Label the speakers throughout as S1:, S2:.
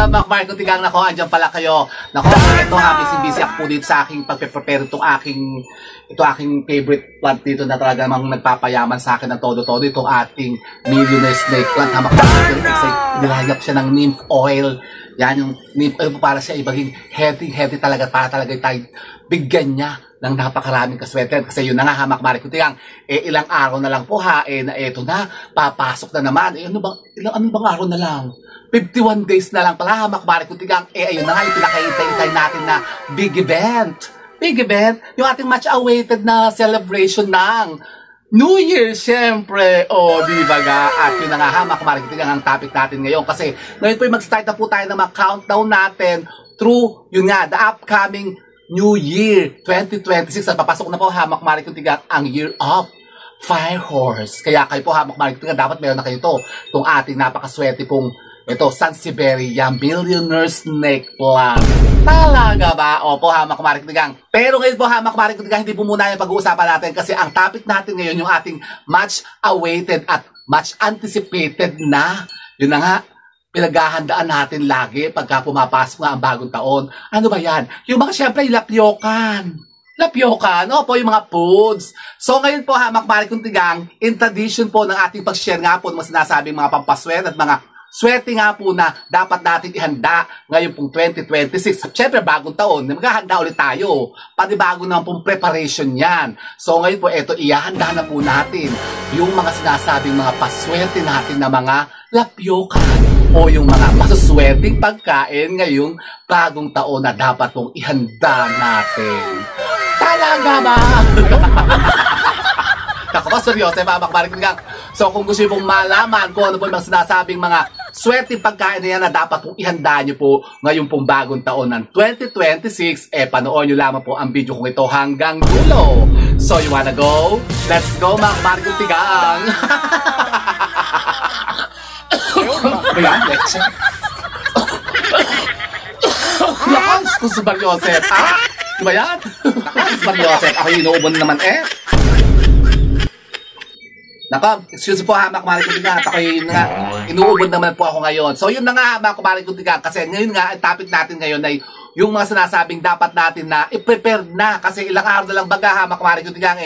S1: Marco Tigang, nako, andyan pala kayo. Nako, ito ha, busy ako po dito sa aking pagpe-prepare ito aking favorite plant dito na talaga namang nagpapayaman sa akin ng todo-todo. Itong ating millionaire snake plant. Hamak nilahayap siya ng nymph oil. Yan yung nymph oil para siya ibaging healthy talaga para talaga tayo bigyan niya ng napakaraming kaswerte. Kasi yun na nga, Hamak Marco Tigang, ilang araw na lang po ha, na eto na, papasok na naman. Ano bang araw na lang? 51 days na lang pala, Hamak Marco Tigang. Ayun na nga, yung pinakahintay natin na big event. Big event, yung ating much-awaited na celebration ng New Year, syempre. Di ba ga? At yun na nga, Hamak Marco Tigang, ang topic natin ngayon. Kasi ngayon po mag-start na po tayo ng mga countdown natin through, yun nga, the upcoming New Year 2026. At papasok na po, Hamak Marco Tigang, ang Year of Fire Horse. Kaya kayo po, Hamak Marco Tigang, dapat meron na kayo ito. Itong ating napakaswerte pong Sansevieria Millionaire Snake Plant. Talaga ba? Opo, Hamak Marco Tigang. Pero ngayon po, Hamak Marco Tigang, hindi po muna yung pag-uusapan natin kasi ang topic natin ngayon yung ating much awaited at much anticipated na, yun na nga, pinaghahandaan natin lagi pagka pumapasok na ang bagong taon. Ano ba yan? Yung mga syempre, lapyokan. Lapyokan, po yung mga foods. So ngayon po, Hamak Marco Tigang, in tradition po ng ating pag-share nga po ng mga sinasabing mga pampaswerte at mga swerte nga po na dapat natin ihanda ngayon pong 2026. Siyempre, bagong taon, maghahanda ulit tayo. Panibago naman pong preparation yan. So ngayon po, eto, ihahanda na po natin yung mga sinasabing mga paswerte natin na mga lapyokan o yung mga masuswerteng pagkain ngayong bagong taon na dapat pong ihanda natin. Talaga ba? Ako, seryoso, Hamak Marco Tigang. So kung gusto nyo pong malaman kung ano po yung mga sinasabing mga swerte pagkain na yan na dapat pong ihanda nyo po ngayon pong bagong taon ng 2026, panoorin nyo lamang po ang video kong ito hanggang dulo. So you wanna go? Let's go, Hamak Marco Tigang! Ayan, let's check. Lakas ko si Mariosep. Diba yan? Lakas si Mariosep. Ako yung inuubon naman Nako, excuse po, Hamak Marco Tigang. Ako yun nga, inuubod naman po ako ngayon. So yun na nga, Hamak Marco Tigang. Kasi ngayon nga, ang topic natin ngayon ay yung mga sinasabing dapat natin na i-prepare na. Kasi ilang araw na lang baga, Hamak Marco Tigang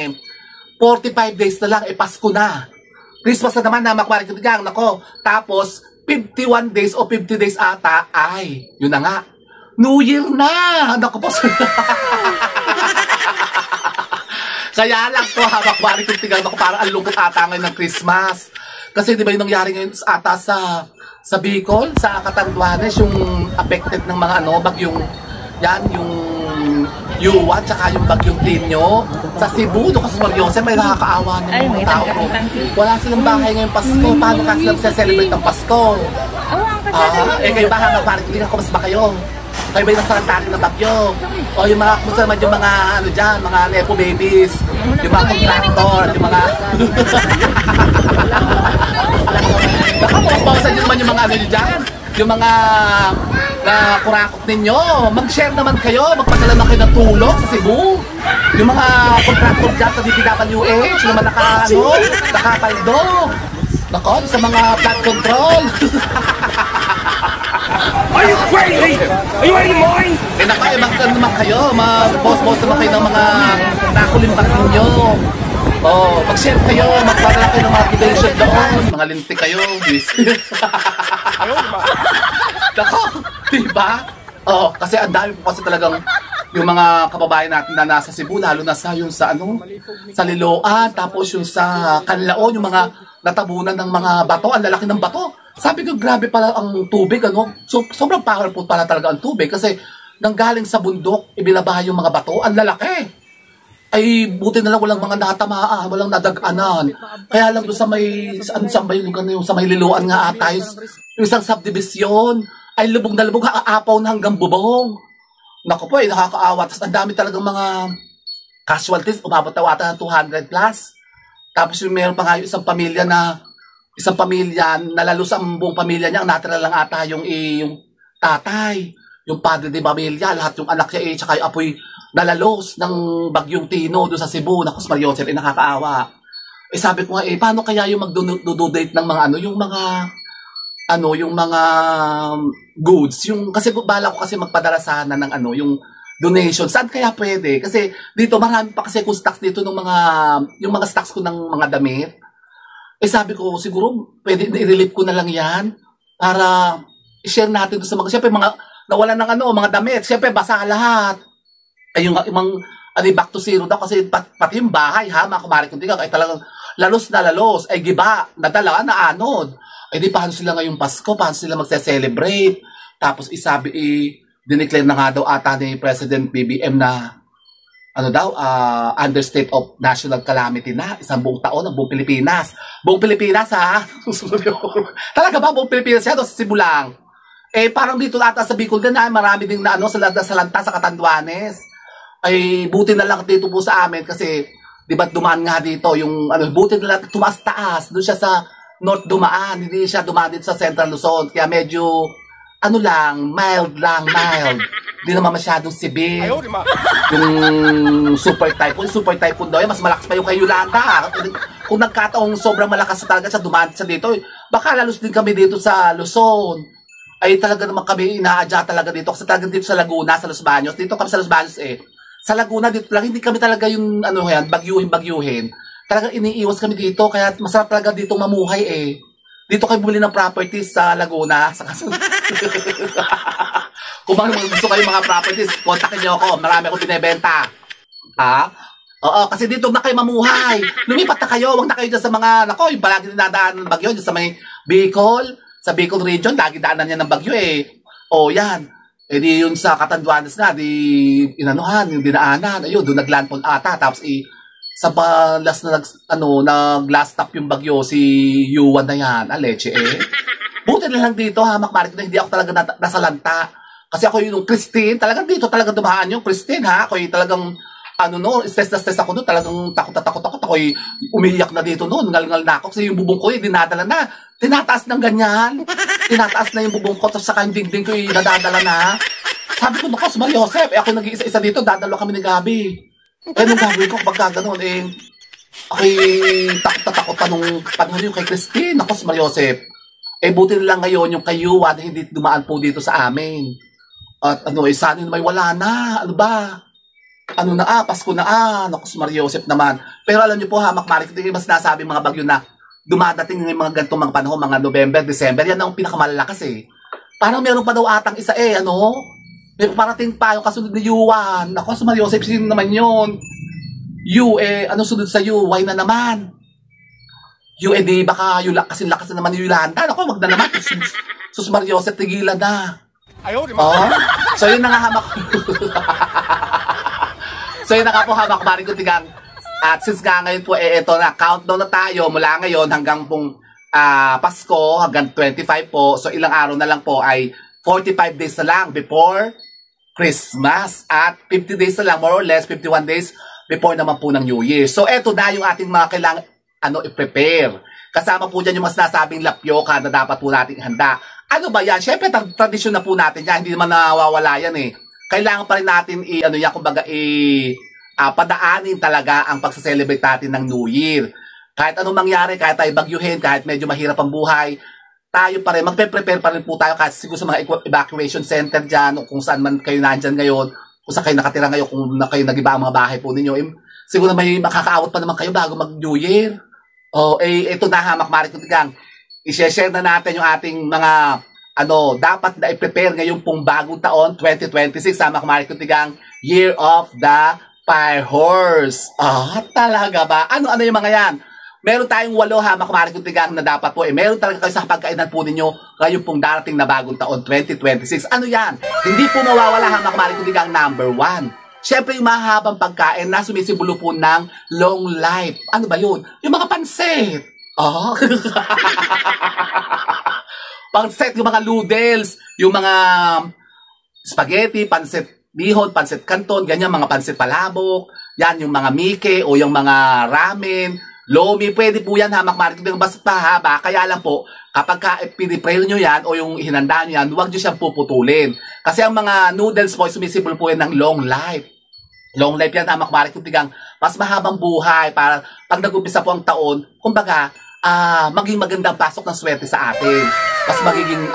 S1: 45 days na lang, Pasko na. Christmas na naman, Hamak Marco Tigang. Nako, tapos 51 days o 50 days ata ay, yun na nga, New Year na. Nako po. Kaya lang po, Hamak Marco Tigang, ako parang ang lungkot ata ngayon ng Christmas. Kasi di ba yung nangyari ngayon ata sa Bicol, sa Catanduanes, yung affected ng mga bagyong, yan, yung Yuan, tsaka yung bagyong Tinyo. Sa Cebu, doon kasi Mariosep, may nakakaawa ng mga tao. Wala silang bahay ngayong Pasko. Paano kasi sila celebrate ng Pasko? Kayo ba, Hamak Marco Tigang, kumas ba kayo? Kayo ba yung nasalantarin ng bagyo? O yung mga, kung naman yung mga, dyan, mga nepo babies, yung mga contractor, yung mga... Nakabawasan nyo naman yung mga dyan, yung mga kurakot ninyo. Mag-share naman kayo, magpadala na kayo ng tulong sa Cebu. Yung mga contractor dyan sa DPWH, yung mga nakapaldo. Nako, sa mga flood control.
S2: Are you crazy? Are you out of your mind?
S1: Magkano naman kayo, mag-boss-boss naman kayo ng mga nakulimbat ninyo. Mag-share kayo, magpadala kayo ng mga donation doon. Mga lintik kayo, Nako, diba? Kasi ang dami po kasi talagang yung mga kababayan natin na nasa Cebu, lalo na sa yung sa Liloan, tapos yung sa Canlaon, yung mga natabunan ng mga bato, ang lalaki ng bato. Sabi ko, grabe pala ang tubig, So, sobrang powerful pala talaga ang tubig kasi nanggaling sa bundok, ibinabaha yung mga bato, ang lalaki. Ay, buti na lang walang mga natamaan, walang nadaganan. Kaya lang doon sa may, yung sa may Liloan nga ata, yung isang subdivision, ay lubog na lubog, aapaw na hanggang bubong. Naku po, nakakaawa. Tapos ang dami talagang mga casualties, umabot na ata ng 200 plus. Tapos yung meron pa nga yung isang pamilya, nalalos ang buong pamilya niya, ang natira lang ata yung tatay, yung padre de pamilya, lahat yung anak niya tsaka yung apoy nalalos ng bagyong Tino doon sa Cebu. Naku, Mariosep, nakakaawa. Sabi ko nga, paano kaya yung mag-donate ng mga yung mga yung mga goods, kasi bala ko kasi magpadala sana ng yung donation. Saan kaya pwede? Kasi dito marami pa kasi kung stocks dito ng yung mga stocks ko ng mga damit. Sabi ko, siguro pwede i-relieve ko na lang yan para i-share natin doon sa mga, siyempre mga nawalan ng mga damit. Siyempre basa lahat. Yung back to zero daw kasi pati yung bahay mga kumari kung tingnan ay talagang lalos na lalos. Giba, nadala na anod. Di paano sila ngayong Pasko? Paano sila magse-celebrate? Tapos dineclare na nga daw ata ni President BBM na under state of national calamity na isang buong taon ng buong Pilipinas. Buong Pilipinas ha? Talaga ba buong Pilipinas yan o sa Sibulang? Parang dito ata sa Bicol din marami din na sa Lanta sa Catanduanes. Buti na lang dito po sa amin kasi di ba dumaan nga dito yung buti na lang tumaas-taas doon siya sa north dumaan, hindi siya dumaan dito sa Central Luzon kaya medyo mild. Hindi naman masyadong severe. Yung super typhoon daw mas malakas pa yung kay Yolanda. Kung nagkataong sobrang malakas talaga siya dumaan siya dito, baka lalos din kami dito sa Luzon. Talaga naman kami inaadya talaga dito kasi talaga dito sa Laguna, sa Los Baños. Dito kami sa Los Baños Sa Laguna dito lang, hindi kami talaga yung bagyuhin. Talagang iniiwas kami dito, kaya masarap talaga dito mamuhay Dito kayo bumili ng properties sa Laguna. Kung gusto kayo mga properties, kontakin niyo ako. Marami akong binibenta. Oo, kasi dito na kayo mamuhay. Lumipat na kayo, wag na kayo dyan sa mga, yung palagi dinadaan ng bagyo, dyan sa may Bicol, sa Bicol region, lagi daanan niya ng bagyo yan. Di yun sa Catanduanes nga, yung dinaanan, ayun, doon naglandfall ata, tapos sa last na nag-last stop yung bagyo, si Yuan na yan, leche Buti na lang dito, Makmarik, na hindi ako talaga nasa lanta. Kasi ako yung Christine, talagang dito talaga dumaan yung Christine, Ako yung talagang, stress na stress ako doon, talagang takot. Ako umiiyak na dito noon, ngal-ngal na ako, kasi yung bubong ko dinadala na. Tinataas ng ganyan. Tinataas na yung bubong ko, tapos saka yung dingding ko nadadala na. Sabi ko, naku, Maria Joseph, ako nag-iisa-isa dito, dadalo kami ni Gabi. Nung gagawin ko, pagka ganun, ako'y takot pa nung panahon yung kay Christine. Naku, Maria Joseph. Buti na lang ngayon yung kay Yuan, hindi dumaan po dito sa amin. At sana may wala na. Ano ba? Pasko na Naku, Maria Joseph naman. Pero alam niyo po, Makmarik, hindi mas nasabi mga bagyo na dumadating ng mga ganitong mga panahon, mga November, December, yan ang pinakamalalakas Parang meron pa daw atang isa may parating pa yung kasunod ni Yuan. Naku, Maria Joseph, sino naman yun? Sunod sa Y na naman? Di baka kasi lakas na naman yung Yolanda. Naku, wag na naman. Sus Maria Joseph, tigilan na. So yun na nga So yun na nga po, Makmarik ko tigang. At since nga ngayon po, ito na, countdown na tayo mula ngayon hanggang pong Pasko, hanggang 25 po. So ilang araw na lang po ay 45 days na lang before Christmas at 50 days na lang, more or less, 51 days before naman po ng New Year. So eto na yung ating mga kailangan i-prepare. Kasama po dyan yung mas nasabing lapyoka na dapat po nating handa. Ano ba yan? Siyempre, tradisyon na po natin yan. Hindi naman nawawala yan Kailangan pa rin natin padaanin talaga ang pagsa-celebrate natin ng New Year. Kahit anong mangyari, kahit tayo bagyuhin, kahit medyo mahirap ang buhay, tayo pa rin, magpe-prepare pa rin po tayo kasi siguro sa mga evacuation center dyan o kung saan man kayo nandyan ngayon, kung saan kayo nakatira ngayon, kung kayo nag-iba ang mga bahay po ninyo, siguro na may makakaawat pa naman kayo bago mag-New Year. Ito na Makmarik Kutigang. I-share na natin yung ating mga dapat na i-prepare ngayon pong bagong taon, 2026, Makmarik Kutigang, Year of the Fire Horse. Talaga ba? Ano yung mga yan? Meron tayong 8 Makmarik Kutigang na dapat po. Meron talaga kayo sa pagkainan po ninyo ngayon pong darating na bagong taon, 2026. Ano yan? Hindi po mawawala Makmarik Kutigang number 1. Siyempre yung mahabang pagkain na sumisimbolo po ng long life. Ano ba yun? Yung mga pansit. Pansit, yung mga noodles, yung mga spaghetti, pansit bihon, pansit canton, ganyan, mga pansit palabok, yan, yung mga mike o yung mga ramen, lomi, pwede po yan Makmarik Kutigang basta haba. Kaya lang po, kapag piniprail nyo yan o yung hinanda nyo yan, huwag nyo siyang puputulin. Kasi ang mga noodles po, sumisibol po yan ng long life. Long life yan Makmarik Kutigang, mas mahabang buhay para pag nag-umpisa po ang taon, kumbaga, maging magandang pasok ng swerte sa atin. Mas magiging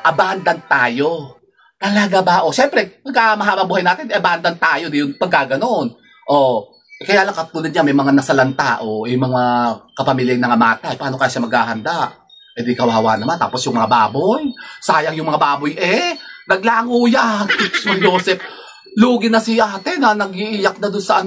S1: abundant tayo. Talaga ba? O, syempre, pagka mahaba buhay natin, abundant tayo, di yung pagka ganon. O, kaya lang katulad niya, may mga nasalanta, o yung mga kapamilya na namatay, paano kaya siya maghahanda? Eh di kawawa naman. Tapos yung mga baboy, sayang yung mga baboy, naglango yan. Joseph, lugi na si ate na nag-iiyak na doon sa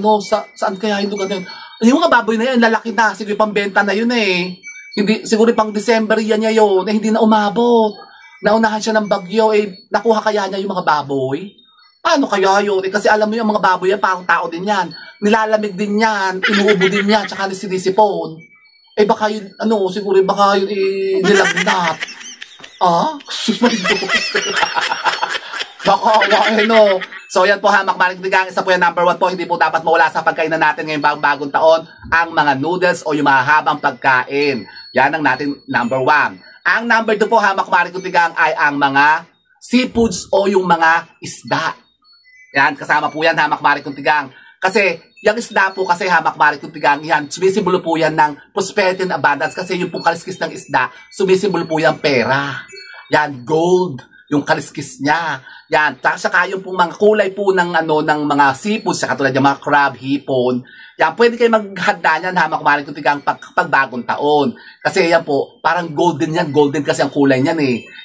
S1: saan kaya yung lugar na yun? Yung mga baboy na yan, lalaki na, siguro pambenta na yun Hindi, siguro pang December yan niya yun, hindi na umabot. Naunahan siya ng bagyo, nakuha kaya niya yung mga baboy? Paano kaya yun? Kasi alam mo yung mga baboy yan, parang tao din yan. Nilalamig din yan, inuubo din yan, tsaka sinisipon. Baka yun, siguro baka yun nilagnat. Baka, So, yan po hamak maring isa po yan, number 1 po, hindi po dapat mawala sa pagkainan natin ngayong bagong taon, ang mga noodles o yung mga habang pagkain. Yan ang natin number 1. Ang number 2 po, hamak maring ay ang mga seafoods o yung mga isda. Yan, kasama po yan, hamak maring Kasi, yung isda po kasi hamak maring yan, sumisimbolo po yan ng prosperity and abundance kasi yung pong kaliskis ng isda, sumisimbolo po yan pera. Yan, gold, yung kaliskis niya. Yan, saka yung pong mga kulay po ng ng mga seafoods, katulad yung mga crab, hipon. Yan, pwede kayo maghanda niyan hamak maring pagbagong taon. Kasi yan po, parang golden yan, golden kasi ang kulay niyan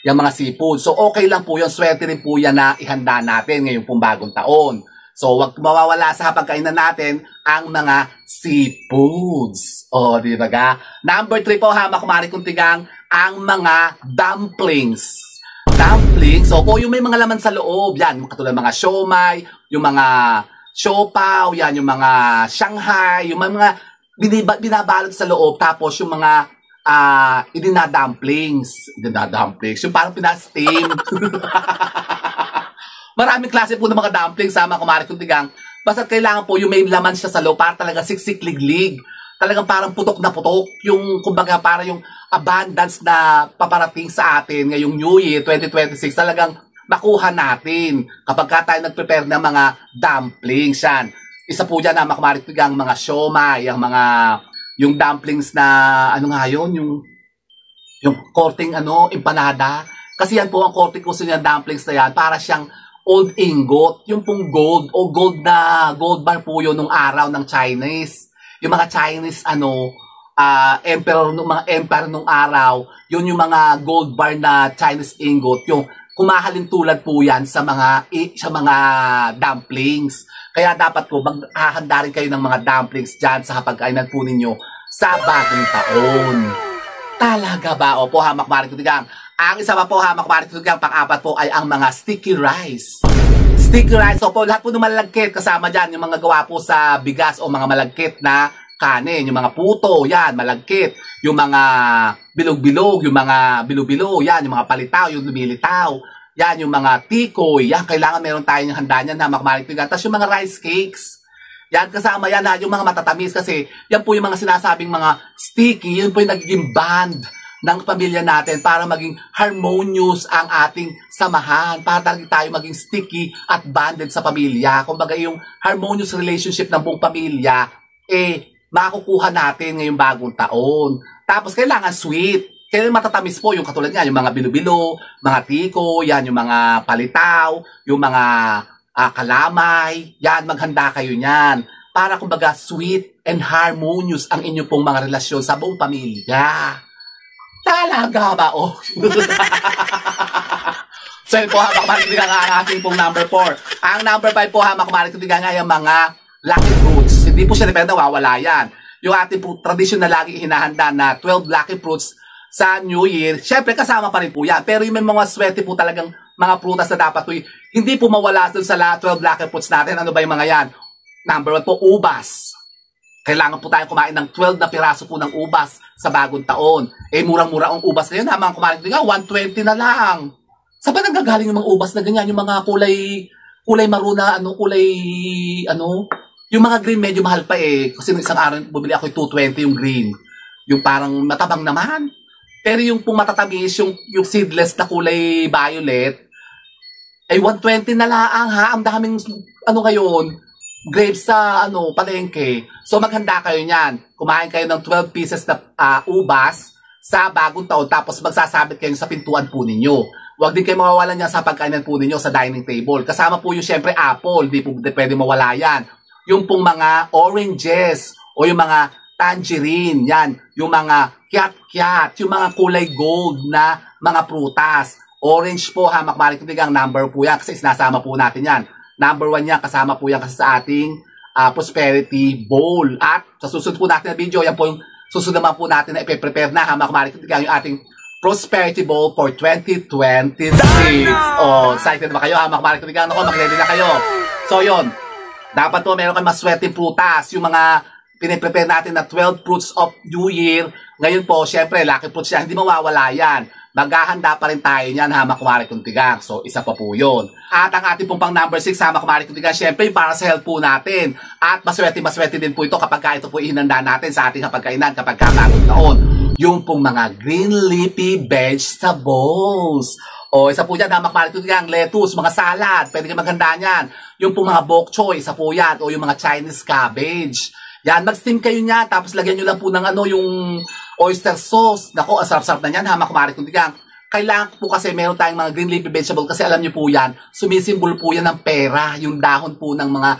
S1: yung mga seafood. So okay lang po yun, swerte rin po yan na ihanda natin ngayong pong bagong taon. So, wag mawawala sa pagkainan natin ang mga seafoods. O, di ba ga? Number 3 po, hamak maring ang mga dumplings. Dumplings, so po yung may mga laman sa loob, yan, katulad mga siomai, yung mga siopaw, yan, yung mga Shanghai, yung mga binabalot sa loob, tapos yung mga idinadumplings, yung parang pinasteam. Maraming klase po ng mga dumplings sama kumari kuntigang. Basta kailangan po yung may laman siya sa loob para talaga siksik-liglig. Talagang parang putok na putok. Yung kumbaga para yung abundance na paparating sa atin ngayong New Year 2026 talagang makuha natin kapag tayo nag-prepare ng mga dumplings yan. Isa po dyan na kumari kuntigang mga siomai, yung dumplings na yung korting empanada. Kasi yan po ang korting gusto niya dumplings na yan para siyang old ingot, yung pong gold o gold bar po yun nung araw ng Chinese. Yung mga Chinese emperor nung araw, yun yung mga gold bar na Chinese ingot, yung kumahalin tulad po yan sa mga dumplings. Kaya dapat po maghahanda rin kayo ng mga dumplings dyan sa pagkainan po ninyo sa bagong taon. Talaga ba? Opo, hamak maring kuntigang. Ang isa pa po, hamak maring kuntigang, pang-apat po ay ang mga sticky rice. Sticky rice, opo, lahat po ng malagkit, kasama dyan yung mga gawa po sa bigas o mga malagkit na kanin, yung mga puto, yan, malagkit, yung mga bilog-bilog, yung mga bilo-bilo, yan, yung mga palitaw, yung lumilitaw, yan, yung mga tikoy, yan, kailangan meron tayong handa niyan, hamak maring kuntigang. Tapos yung mga rice cakes, yan, kasama yan yung mga matatamis kasi yan po yung mga sinasabing mga sticky, yun po yung nagiging band ng pamilya natin para maging harmonious ang ating samahan, para talagang tayo maging sticky at banded sa pamilya. Kumbaga yung harmonious relationship ng buong pamilya, makukuha natin ngayong bagong taon. Tapos kailangan sweet. Kaya matatamis po yung katulad nga, yung mga bilo-bilo, mga tiko, yan, yung mga palitaw, yung mga kalamay, yan, maghanda kayo niyan. Para kumbaga sweet and harmonious ang inyong pong mga relasyon sa buong pamilya. Talaga ba? Oh. So yun po, hamak maring ang ating pong number 4. Ang number 5 po, hamak maring ay ang mga lucky fruits. Hindi po siya depende, wawala yan. Yung ating po tradisyon na lagi hinahanda na 12 lucky fruits sa New Year, syempre kasama pa rin po yan. Pero yung may mga swerte po talagang mga prutas na dapat po, hindi po mawala dun sa 12 lucky fruits natin. Ano ba yung mga yan? Number 1 po, ubas. Kailangan po tayo kumain ng 12 na piraso po ng ubas sa bagong taon. Murang-mura ang ubas ngayon. Mga kumain nga, 120 na lang. Saan ba nanggagaling yung mga ubas na ganyan? Yung mga kulay maruna, yung mga green medyo mahal pa Kasi nung isang araw, bumili ako yung 220 yung green. Yung parang matabang naman. Pero yung pong matatamis, yung seedless na kulay violet, 120 na lang ha. Ang daming, ngayon, grapes sa palengke. So maghanda kayo niyan. Kumain kayo ng 12 pieces na ubas sa bagong taon tapos magsasabit kayo sa pintuan po ninyo. Huwag din kayo mawawalan yan sa pagkainan po ninyo sa dining table. Kasama po yung syempre apple, di po pwede mawala yan. Yung pong mga oranges o yung mga tangerine, yan. Yung mga kiat-kiat, yung mga kulay gold na mga prutas. Orange po ha, makmarikitigang number po yan kasi sinasama po natin yan. Number 1 yan, kasama po yan kasi sa ating prosperity bowl. At sa susunod po natin na video, yan po yung susunod naman po natin na ipe-prepare na ha, makmarikitigang yung ating prosperity bowl for 2026. Oh, excited ba kayo ha, makmarikitigang ako, mag-ready na kayo. So yun, dapat po meron kayong maswerteng prutas, yung mga piniprepare natin na 12 fruits of New Year. Ngayon po, syempre, lucky fruits yan, hindi mawawala yan. Maghahanda pa rin tayo niyan ha, makumari kuntigang. So, isa pa po yun. At ang ating pong pang number 6 ha, makumari kuntigang, syempre, para sa health po natin. At maswerte din po ito kapag ito po ihinanda natin sa ating kapagkainan kapag bagong taon. Yung pong mga green leafy vegetables. O, isa po dyan ha, makumari kuntigang, lettuce, mga salad, pwede kayo maghanda niyan. Yung pong mga bok choy, isa po yan. O yung mga Chinese cabbage. Yan, mag-steam kayo niya, tapos lagyan nyo lang po ng yung oyster sauce. Nako, ang sarap-sarap na yan ha, makumari kuntigang. Kailangan po kasi meron tayong mga green leafy vegetable kasi alam nyo po yan, sumisimbol po yan ng pera, yung dahon po ng mga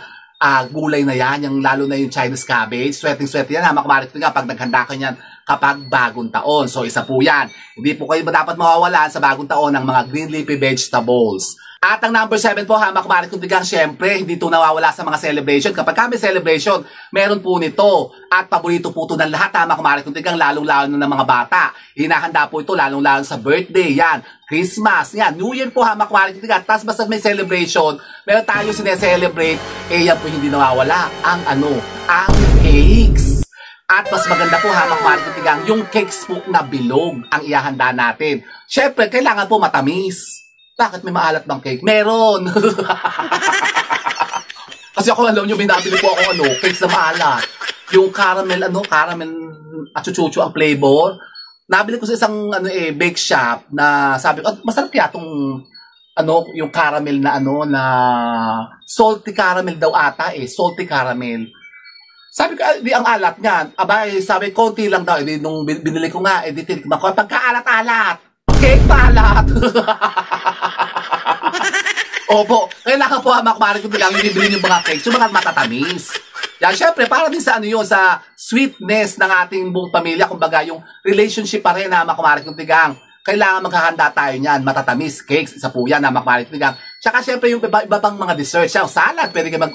S1: gulay na yan, yung lalo na yung Chinese cabbage. Sweating-sweating yan ha, makumari kuntigang pag naghanda kayo yan kapag bagong taon. So, isa po yan. Hindi po kayo dapat mawawalan sa bagong taon ng mga green leafy vegetables. At ang number 7 po, ha, makumari kuntigang, syempre, hindi ito nawawala sa mga celebration. Kapag kami celebration, meron po nito. At paborito po ito ng lahat, ha, makumari kuntigang, lalong-lalo na ng mga bata. Hinahanda po ito, lalong-lalo sa birthday, yan, Christmas, yan, New Year po, ha, makumari kuntigang. Tapos basta may celebration, meron tayo sineselebrate, yan po hindi nawawala ang ang cakes. At mas maganda po ha, makumari kuntigang, yung cakes po na bilog ang ihahanda natin. Syempre, kailangan po matamis. Bakit may maalat bang cake? Meron! Kasi ako, alam nyo, binabili po ako cakes na maalat. Yung caramel, caramel at chuchuchu ang flavor. Nabili ko sa isang bake shop na sabi ko, masarap kaya itong yung caramel na na salty caramel daw ata salty caramel. Sabi ko, di ang alat niyan. Abay, sabi, konti lang daw. Nung binili ko nga, tinikman ko, pagkaalat-alat. Cake paalat. Opo, kailangan po makumari ko lang yung bibili yung mga cakes, yung mga matatamis. Yan, syempre, para din sa sa sweetness ng ating buong pamilya, kumbaga yung relationship pa rin na makumari ko tigang. Kailangan maghahanda tayo niyan, matatamis, cakes, isa po yan na makumari ko tigang. Tsaka syempre yung iba pang mga desserts, yung salad, pwede kayo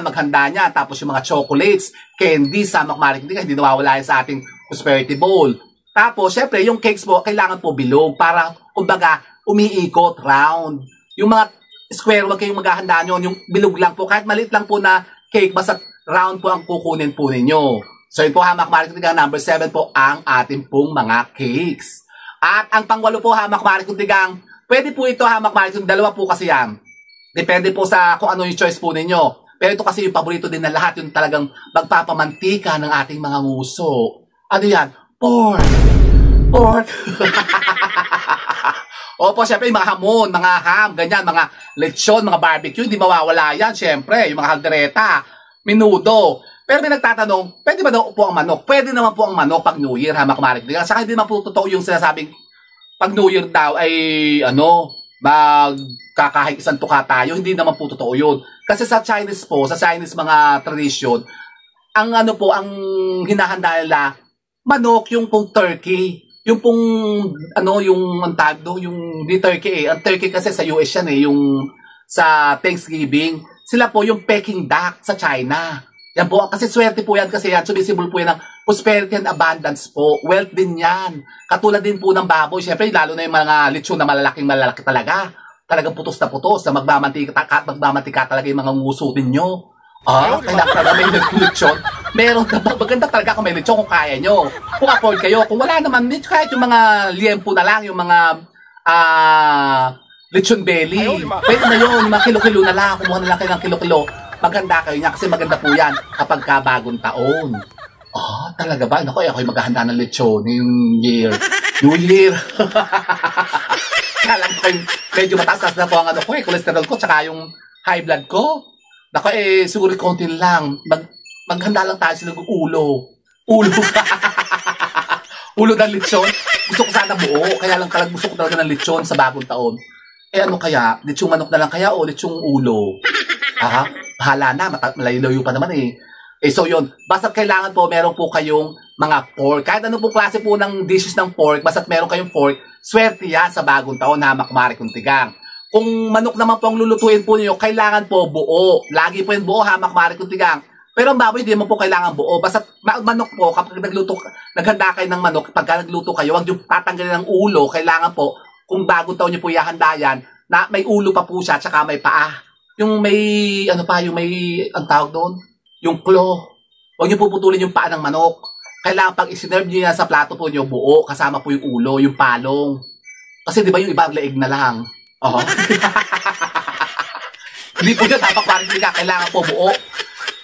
S1: maghanda niya, tapos yung mga chocolates, candy sa makumari ko tigang, hindi nawawala yan sa ating prosperity bowl. Tapos, syempre, yung cakes po, kailangan po bilog para, kumbaga, umiikot, round. Yung mga square, wag kayong maghahanda nyo, yung bilog lang po, kahit maliit lang po na cake, basta round po ang kukunin po ninyo. So, yun po, hamak marikutigang, number 7 po, ang ating pong mga cakes. At ang pang-8 po, hamak marikutigang, pwede po ito, hamak marikutigang, dalawa po kasi yan. Depende po sa kung ano yung choice po ninyo. Pero ito kasi yung paborito din na lahat, yung talagang magpapamantika ng ating mga nguso. Ano yan? Pork. Opo, syempre, yung mga hamon, mga ham, ganyan, mga lechon, mga barbecue, hindi mawawala yan, syempre, yung mga haldereta, minudo. Pero may nagtatanong, pwede ba daw po ang manok? Pwede naman po ang manok pag New Year, ha, makumarik. Saka hindi naman po totoo yung sinasabing, pag New Year daw ay, magkakahig isang tuka tayo, hindi naman po totoo yun. Kasi sa Chinese po, sa Chinese mga tradition, ang ang hinahanda nila, manok, yung pong turkey. Yung pong, yung antado, yung di turkey Ang turkey kasi sa US yan yung sa Thanksgiving. Sila po yung Peking duck sa China. Yan po, kasi swerte po yan kasi yan. Sumisibol po yan ng prosperity and abundance po. Wealth din yan. Katulad din po ng baboy. Siyempre, lalo na yung mga lechon na malalaki talaga. Talagang putos na magmamantika talaga yung mga nguso ninyo. Kailangan talaga may lechon. Meron na maganda talaga kung may lechon kung kaya nyo. Kung afford kayo. Kung wala naman, kahit yung mga liempo na lang, yung mga lechon belly. Pwede na yun, yung mga kilo-kilo na lang. Kumuha na lang kayo ng kilo-kilo. Maganda kayo niya kasi maganda po yan kapag bagong taon. Talaga ba? Naku, ako'y maghahanda ng lechon yung New Year. Kaya lang ko medyo mataas na po ang cholesterol ko, tsaka yung high blood ko. Nako siguro konti lang. Maghanda lang tayo sila ng ulo. Ulo ka. Ulo ng lechon. Gusto ko sana buo. Kaya lang talagang gusto ko talaga ng lechon sa bagong taon. Ano kaya? Lechong manok na lang kaya o lechong ulo? Bahala na. Malayo-layo pa naman so yun, basta kailangan po meron po kayong mga pork. Kahit ano po klase po ng dishes ng pork, basta meron kayong pork, swerte yan sa bagong taon, hamak mari kung tigang. Kung manok naman po ang lulutuin po niyo, kailangan po buo. Lagi po yung buo, hamak mari kung tigang. Pero ang baboy, di mo po kailangan buo. Basta manok po, kapag naghanda kayo ng manok, pagka nagluto kayo, huwag yung tatanggalin ng ulo. Kailangan po, kung bagong taon niyo po ihahanda yan, na may ulo pa po siya, tsaka may paa. Yung may, ang tawag doon? Yung claw. Huwag niyo puputulin yung paa ng manok. Kailangan pag isinerve niyo yan sa plato po niyo, buo, kasama po yung ulo, yung palong. Kasi di ba yung iba, leeg na lang. Hindi po yun, dapat parang kailangan po buo.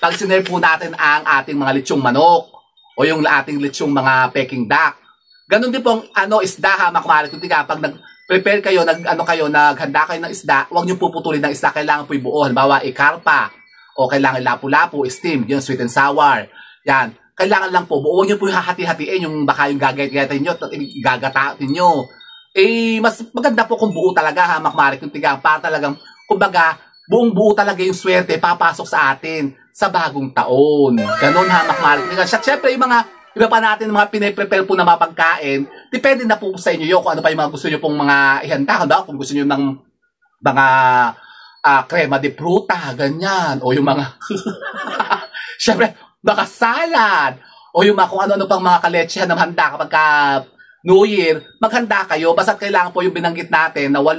S1: Pag sinerve po natin ang ating mga lechong manok o yung ating lechong mga peking duck. Ganon din pong isda, hamak-mari kung tiga. Pag nag-prepare kayo, naghanda kayo ng isda, huwag niyo puputulin ng isda, kailangan po yung buo. Halimbawa, ikarpa. O kailangan lapu-lapu, steam, yung sweet and sour. Yan. Kailangan lang po, huwag nyo po hahati-hatiin yung baka yung gagayat-gayatin nyo, gagatatin nyo. Mas maganda po kung buo talaga, hamak-mari kung tigang, para talagang, kumbaga, buong buo talaga yung swerte, papasok sa atin sa bagong taon. Ganon, hamak-mari kung tigang. Siyempre, yung mga, iba pa natin, mga pinaprepare po na mga pagkain, depende na po sa inyo yun, kung ano pa yung mga gusto nyo pong mga ihanda, kung gusto nyo ng mga, crema de fruta, ganyan. O yung mga, syempre, baka salad. O yung mga kung ano-ano pang mga kaletsehan ng handa kapag New Year, maghanda kayo. Basta't kailangan po yung binanggit natin na 8,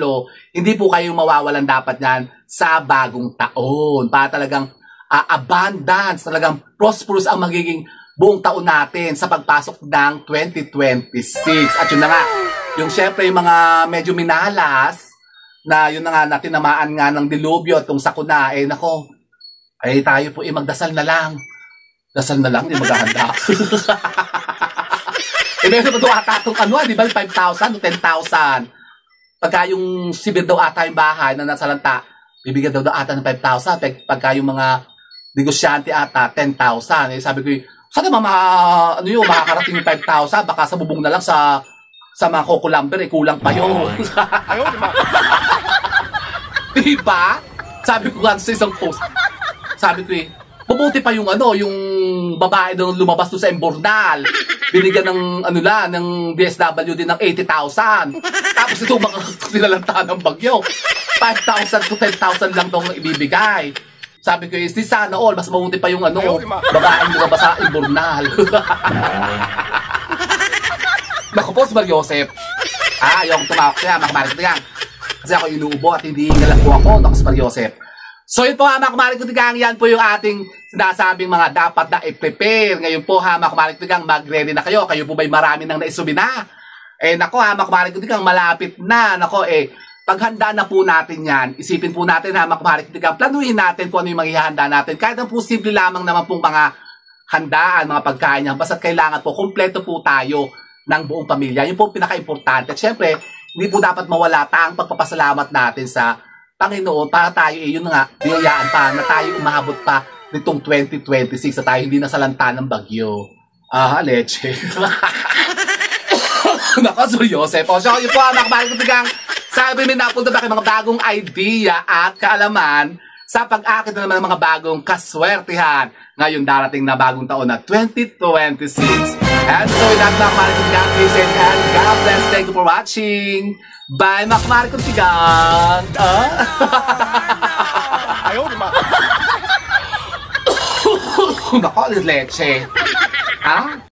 S1: hindi po kayo mawawalan dapat yan sa bagong taon. Para talagang abundance, talagang prosperous ang magiging buong taon natin sa pagpasok ng 2026. At yun na nga, yung syempre yung mga medyo minalas, na yun na nga natin namaan nga ng dilubyo at kung sakuna, nako, tayo po magdasal na lang. Dasal na lang, di maghahanda. Meron ba ito ata itong di ba, 5,000 o 10,000? Pagka yung sibir daw ata yung bahay na nasa lanta, bibigyan daw ata ng 5,000. Pagka yung mga negosyante ata, 10,000. Sabi ko, saan naman makakarating yung 5,000? Baka sa bubong na lang sa mga kukulamber, kulang pa yun. Diba? Sabi ko nga sa isang post, sabi ko mabuti pa yung yung babae doon lumabas doon sa Embornal. Binigyan ng ng DSWD ng 80,000. Tapos ito sinalanta ng bagyo. 5,000 to 10,000 lang itong ibibigay. Sabi ko, di sana all, mas mabuti pa yung babae lumabas sa Embornal. Naku po, si Mar Joseph. Yung tumawak siya, makamarik tigang. Kasi ako inuubo at hindi ngalang po ako, naku si Mar Joseph. So yun po, makamarik tigang, yan po yung ating sinasabing mga dapat na i-prepare. Ngayon po, makamarik tigang, mag-ready na kayo. Kayo po ba'y marami nang naisubi na? Nako, makamarik tigang, malapit na. Nako, paghanda na po natin yan. Isipin po natin, makamarik tigang, planuhin natin kung ano yung maghihanda natin. Kahit na po simple lamang naman pong mga handaan, mga pagkain yan. Basta't kailangan po, kompleto po tayo ng buong pamilya. Yun po pinaka-importante. At syempre, hindi po dapat mawala ang pagpapasalamat natin sa Panginoon para tayo, yun nga, biyayaan pa na tayo umabot pa nitong 2026 na tayo hindi nasalanta ng bagyo. Leche. Nako, Sir Joseph. So, yun po, makabalik ko tigang, sabi may napunta ba kayo mga bagong idea at kaalaman sa pag-akit na naman ng mga bagong kaswertihan ngayon darating na bagong taon na 2026. And so, with that, makamarik ko tigang, please and God bless. Thank you for watching. Bye, makamarik ko tigang.
S2: Ayaw naman.
S1: Nako, leche.